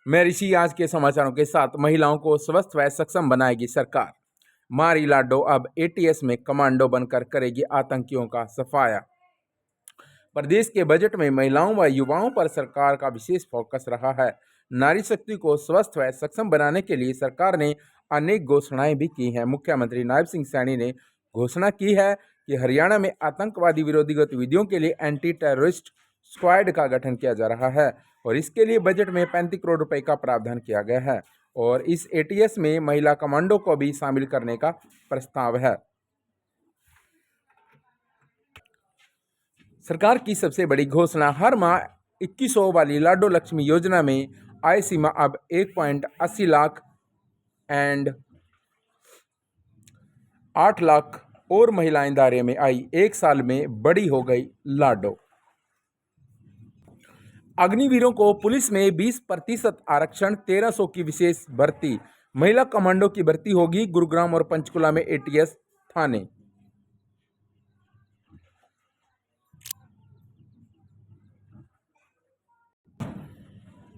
मैं ऋषि आज के समाचारों के साथ महिलाओं को स्वस्थ व सक्षम बनाएगी सरकार। मारी लाडो अब एटीएस में कमांडो बनकर करेगी आतंकियों का सफाया। प्रदेश के बजट में महिलाओं व युवाओं पर सरकार का विशेष फोकस रहा है। नारी शक्ति को स्वस्थ व सक्षम बनाने के लिए सरकार ने अनेक घोषणाएं भी की हैं। मुख्यमंत्री नायब सिंह सैनी ने घोषणा की है कि हरियाणा में आतंकवादी विरोधी गतिविधियों के लिए एंटी टेररिस्ट स्क्वाड का गठन किया जा रहा है और इसके लिए बजट में 35 करोड़ रुपए का प्रावधान किया गया है और इस एटीएस में महिला कमांडो को भी शामिल करने का प्रस्ताव है। सरकार की सबसे बड़ी घोषणा, हर माह 2100 वाली लाडो लक्ष्मी योजना में आय सीमा अब 1.80 लाख एंड 8 लाख और महिलाएं दायरे में आई। एक साल में बड़ी हो गई लाडो। अग्निवीरों को पुलिस में 20% आरक्षण, 1300 की विशेष भर्ती। महिला कमांडो की भर्ती होगी गुरुग्राम और पंचकुला में एटीएस थाने।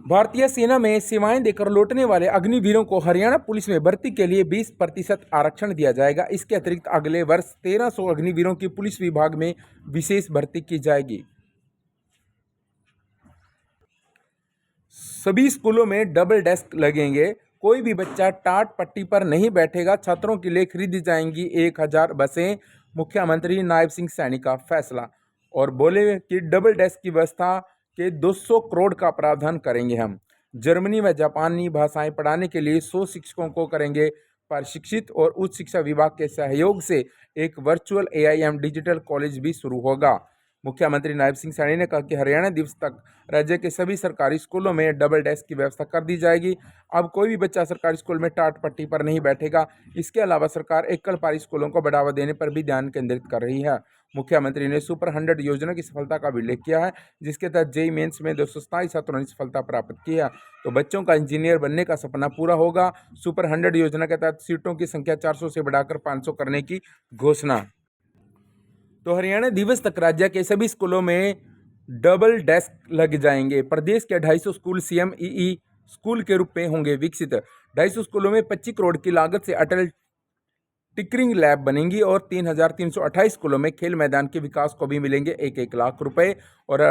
भारतीय सेना में सेवाएं देकर लौटने वाले अग्निवीरों को हरियाणा पुलिस में भर्ती के लिए 20% आरक्षण दिया जाएगा। इसके अतिरिक्त अगले वर्ष 1300 अग्निवीरों की पुलिस विभाग में विशेष भर्ती की जाएगी। सभी स्कूलों में डबल डेस्क लगेंगे। कोई भी बच्चा टाट पट्टी पर नहीं बैठेगा। छात्रों के लिए खरीदी जाएंगी 1000 बसें। मुख्यमंत्री नायब सिंह सैनी का फैसला और बोले कि डबल डेस्क की व्यवस्था के 200 करोड़ का प्रावधान करेंगे हम। जर्मनी व जापानी भाषाएं पढ़ाने के लिए 100 शिक्षकों को करेंगे प्रशिक्षित और उच्च शिक्षा विभाग के सहयोग से एक वर्चुअल AIM डिजिटल कॉलेज भी शुरू होगा। मुख्यमंत्री नायब सिंह सैनी ने कहा कि हरियाणा दिवस तक राज्य के सभी सरकारी स्कूलों में डबल डेस्क की व्यवस्था कर दी जाएगी। अब कोई भी बच्चा सरकारी स्कूल में टाट पट्टी पर नहीं बैठेगा। इसके अलावा सरकार एकल पारी स्कूलों को बढ़ावा देने पर भी ध्यान केंद्रित कर रही है। मुख्यमंत्री ने सुपर 100 योजना की सफलता का भी उल्लेख किया है, जिसके तहत जेईई मेंस में 227 छात्रों ने सफलता प्राप्त की है। तो बच्चों का इंजीनियर बनने का सपना पूरा होगा। सुपर 100 योजना के तहत सीटों की संख्या 400 से बढ़ाकर 500 करने की घोषणा। तो हरियाणा दिवस तक राज्य के सभी स्कूलों में डबल डेस्क लग जाएंगे। प्रदेश के 250 स्कूल CMEE स्कूल के रूप में होंगे विकसित। 250 स्कूलों में 25 करोड़ की लागत से अटल टिकरिंग लैब बनेंगी और 3328 स्कूलों में खेल मैदान के विकास को भी मिलेंगे 1-1 लाख रुपए और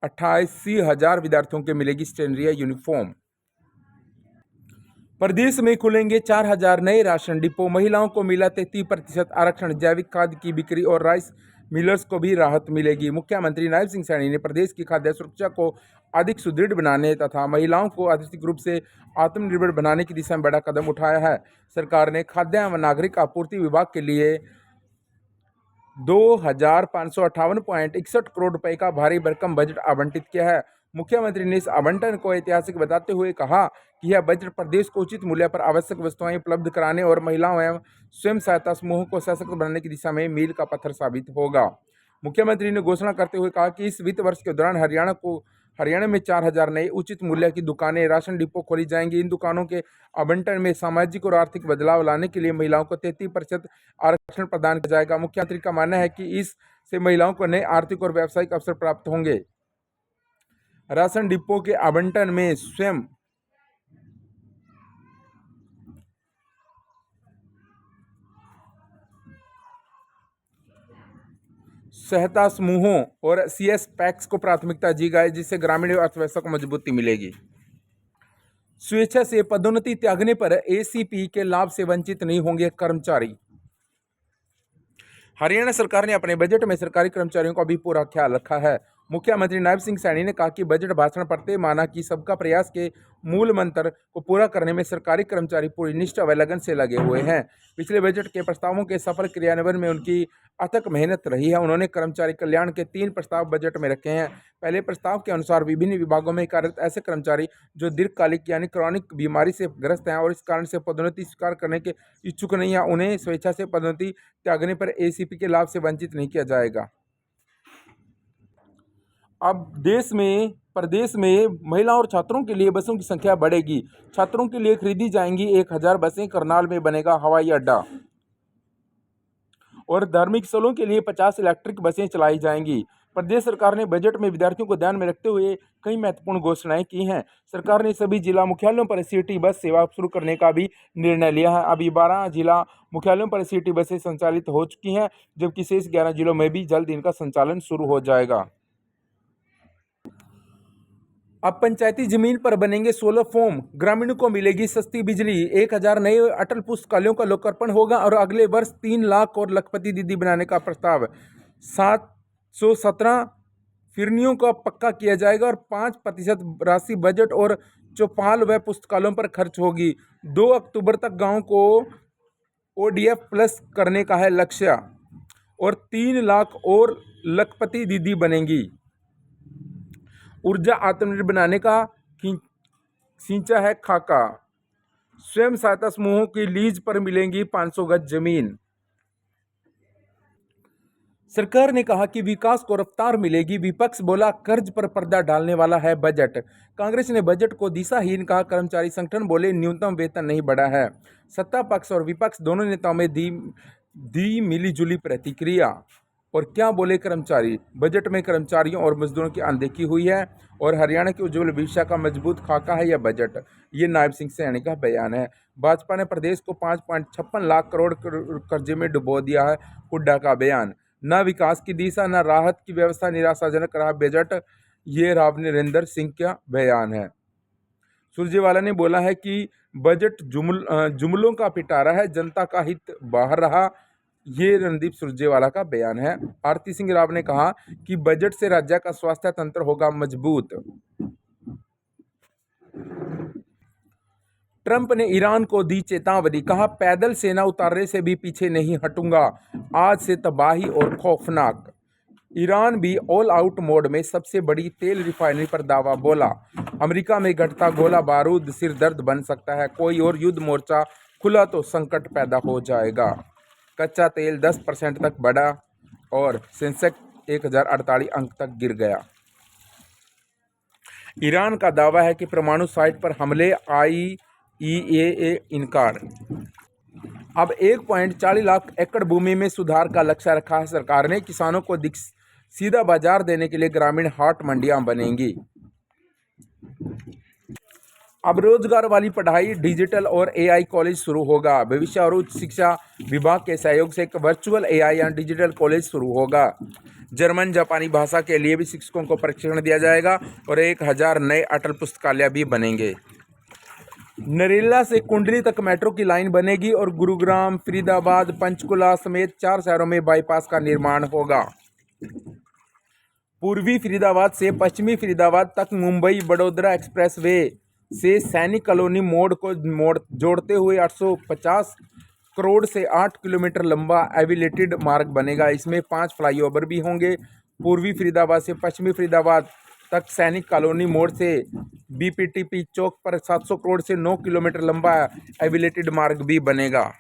88,000 विद्यार्थियों के मिलेगी स्टेनरी यूनिफॉर्म। प्रदेश में खुलेंगे 4000 नए राशन डिपो। महिलाओं को मिला 33% आरक्षण। जैविक खाद की बिक्री और राइस मिलर्स को भी राहत मिलेगी। मुख्यमंत्री नायब सिंह सैनी ने प्रदेश की खाद्य सुरक्षा को अधिक सुदृढ़ बनाने तथा महिलाओं को आर्थिक रूप से आत्मनिर्भर बनाने की दिशा में बड़ा कदम उठाया है। सरकार ने खाद्य व नागरिक आपूर्ति विभाग के लिए 2558.61 करोड़ रुपए का भारी भरकम बजट आवंटित किया है। मुख्यमंत्री ने इस आवंटन को ऐतिहासिक बताते हुए कहा कि यह बजट प्रदेश को उचित मूल्य पर आवश्यक वस्तुएं उपलब्ध कराने और महिलाओं एवं स्वयं सहायता समूहों को सशक्त बनाने की दिशा में मील का पत्थर साबित होगा। मुख्यमंत्री ने घोषणा करते हुए कहा कि इस वित्त वर्ष के दौरान हरियाणा में 4000 नए उचित मूल्य की दुकानें, राशन डिपो खोली जाएंगी। इन दुकानों के आवंटन में सामाजिक और आर्थिक बदलाव लाने के लिए महिलाओं को 33% आरक्षण प्रदान किया जाएगा। मुख्यमंत्री का मानना है कि इससे महिलाओं को नए आर्थिक और व्यावसायिक अवसर प्राप्त होंगे। राशन डिपो के आवंटन में स्वयं सहायता समूहों और CS पैक्स को प्राथमिकता दी गई, जिससे ग्रामीण अर्थव्यवस्था को मजबूती मिलेगी। स्वेच्छा से पदोन्नति त्यागने पर ACP के लाभ से वंचित नहीं होंगे कर्मचारी। हरियाणा सरकार ने अपने बजट में सरकारी कर्मचारियों का भी पूरा ख्याल रखा है। मुख्यमंत्री नायब सिंह सैनी ने कहा कि बजट भाषण पढ़ते माना कि सबका प्रयास के मूल मंत्र को पूरा करने में सरकारी कर्मचारी पूरी निष्ठा व लगन से लगे हुए हैं। पिछले बजट के प्रस्तावों के सफल क्रियान्वयन में उनकी अथक मेहनत रही है। उन्होंने कर्मचारी कल्याण के 3 प्रस्ताव बजट में रखे हैं। पहले प्रस्ताव के अनुसार विभिन्न विभागों में कार्यरत ऐसे कर्मचारी जो दीर्घकालिक यानी क्रॉनिक बीमारी से ग्रस्त हैं और इस कारण से पदोन्नति स्वीकार करने के इच्छुक नहीं है, उन्हें स्वेच्छा से पदोन्नति त्यागने पर ACP के लाभ से वंचित नहीं किया जाएगा। अब प्रदेश में महिलाओं और छात्रों के लिए बसों की संख्या बढ़ेगी। छात्रों के लिए खरीदी जाएंगी 1000 बसें। करनाल में बनेगा हवाई अड्डा और धार्मिक स्थलों के लिए 50 इलेक्ट्रिक बसें चलाई जाएंगी। प्रदेश सरकार ने बजट में विद्यार्थियों को ध्यान में रखते हुए कई महत्वपूर्ण घोषणाएं की हैं। सरकार ने सभी जिला मुख्यालयों पर सिटी बस सेवा शुरू करने का भी निर्णय लिया है। अभी 12 जिला मुख्यालयों पर सिटी बसें संचालित हो चुकी हैं, जबकि शेष 11 जिलों में भी जल्द इनका संचालन शुरू हो जाएगा। अब पंचायती जमीन पर बनेंगे सोलर फॉर्म, ग्रामीणों को मिलेगी सस्ती बिजली। 1000 नए अटल पुस्तकालयों का लोकार्पण होगा और अगले वर्ष 3 लाख और लखपति दीदी बनाने का प्रस्ताव। 717 फिरनियों का पक्का किया जाएगा और 5% राशि बजट और चौपाल व पुस्तकालयों पर खर्च होगी। 2 अक्टूबर तक गाँव को ODF प्लस करने का है लक्ष्य और 3 लाख और लखपति दीदी बनेंगी। ऊर्जा आत्मनिर्भर बनाने का खींचा है खाका। स्वयं सहायता समूहों की लीज पर मिलेंगी 500 गज जमीन। सरकार ने कहा कि विकास को रफ्तार मिलेगी। विपक्ष बोला कर्ज पर पर्दा डालने वाला है बजट। कांग्रेस ने बजट को दिशाहीन कहा। कर्मचारी संगठन बोले न्यूनतम वेतन नहीं बढ़ा है। सत्ता पक्ष और विपक्ष दोनों नेताओं में दी मिलीजुली प्रतिक्रिया। और क्या बोले कर्मचारी? बजट में कर्मचारियों और मजदूरों की अनदेखी हुई है और हरियाणा के उज्जवल भविष्य का मजबूत खाका है यह बजट, ये नायब सिंह सैनी का बयान है। भाजपा ने प्रदेश को 5.56 लाख करोड़ कर्जे में डुबो दिया है, हुड्डा का बयान। न विकास की दिशा न राहत की व्यवस्था, निराशाजनक रहा बजट, ये राव नरेंद्र सिंह का बयान है। सुरजेवाला ने बोला है कि बजट जुमलों का पिटारा है, जनता का हित बाहर रहा, ये रणदीप सुरजेवाला का बयान है। आरती सिंह राव ने कहा कि बजट से राज्य का स्वास्थ्य तंत्र होगा मजबूत। ट्रंप ने ईरान को दी चेतावनी, कहा पैदल सेना उतारने से भी पीछे नहीं हटूंगा, आज से तबाही और खौफनाक। ईरान भी ऑल आउट मोड में, सबसे बड़ी तेल रिफाइनरी पर दावा बोला। अमेरिका में घटता गोला बारूद सिरदर्द बन सकता है, कोई और युद्ध मोर्चा खुला तो संकट पैदा हो जाएगा। कच्चा तेल 10% तक बढ़ा और सेंसेक्स 1048 अंक तक गिर गया। ईरान का दावा है कि परमाणु साइट पर हमले, IAEA इनकार। अब 1.40 लाख एकड़ भूमि में सुधार का लक्ष्य रखा है सरकार ने। किसानों को सीधा बाजार देने के लिए ग्रामीण हाट मंडियां बनेंगी। अब रोजगार वाली पढ़ाई, डिजिटल और AI कॉलेज शुरू होगा। भविष्य और उच्च शिक्षा विभाग के सहयोग से एक वर्चुअल AI या डिजिटल कॉलेज शुरू होगा। जर्मन जापानी भाषा के लिए भी शिक्षकों को प्रशिक्षण दिया जाएगा और 1000 नए अटल पुस्तकालय भी बनेंगे। नरेला से कुंडली तक मेट्रो की लाइन बनेगी और गुरुग्राम, फरीदाबाद, पंचकुला समेत 4 शहरों में बाईपास का निर्माण होगा। पूर्वी फरीदाबाद से पश्चिमी फरीदाबाद तक मुंबई बड़ोदरा एक्सप्रेसवे से सैनिक कॉलोनी मोड़ को जोड़ते हुए 850 करोड़ से 8 किलोमीटर लंबा एलिवेटेड मार्ग बनेगा। इसमें 5 फ्लाईओवर भी होंगे। पूर्वी फरीदाबाद से पश्चिमी फरीदाबाद तक सैनिक कॉलोनी मोड़ से BPTP चौक पर 700 करोड़ से 9 किलोमीटर लंबा एलिवेटेड मार्ग भी बनेगा।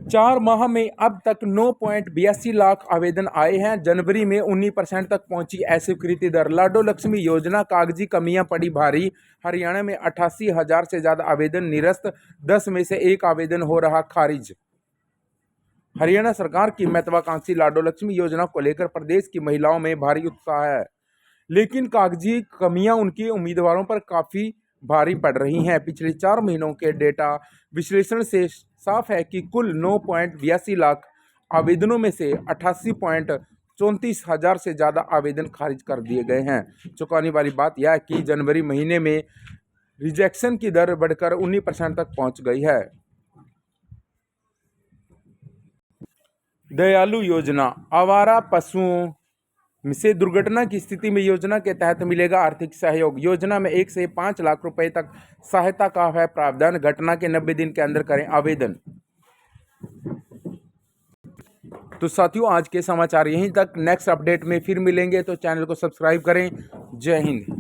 4 माह में अब तक 9.82 लाख आवेदन आए हैं। जनवरी में 19% तक पहुंची अस्वीकृति दर। लाडो लक्ष्मी योजना कागजी कमियां पड़ी भारी। हरियाणा में 88,000 से ज्यादा आवेदन निरस्त, 10 में से 1 आवेदन हो रहा खारिज। हरियाणा सरकार की महत्वाकांक्षी लाडो लक्ष्मी योजना को लेकर प्रदेश की महिलाओं में भारी उत्साह है, लेकिन कागजी कमियां उनकी उम्मीदवारों पर काफी भारी पड़ रही हैं। पिछले 4 महीनों के डेटा विश्लेषण से साफ है कि कुल 9.82 लाख आवेदनों में से 88.34 हजार से ज़्यादा आवेदन खारिज कर दिए गए हैं। चौंकाने वाली बात यह है कि जनवरी महीने में रिजेक्शन की दर बढ़कर 19% तक पहुंच गई है। दयालु योजना, आवारा पशुओं से दुर्घटना की स्थिति में योजना के तहत मिलेगा आर्थिक सहयोग। योजना में 1 से 5 लाख रुपए तक सहायता का है प्रावधान। घटना के 90 दिन के अंदर करें आवेदन। तो साथियों, आज के समाचार यहीं तक। नेक्स्ट अपडेट में फिर मिलेंगे, तो चैनल को सब्सक्राइब करें। जय हिंद।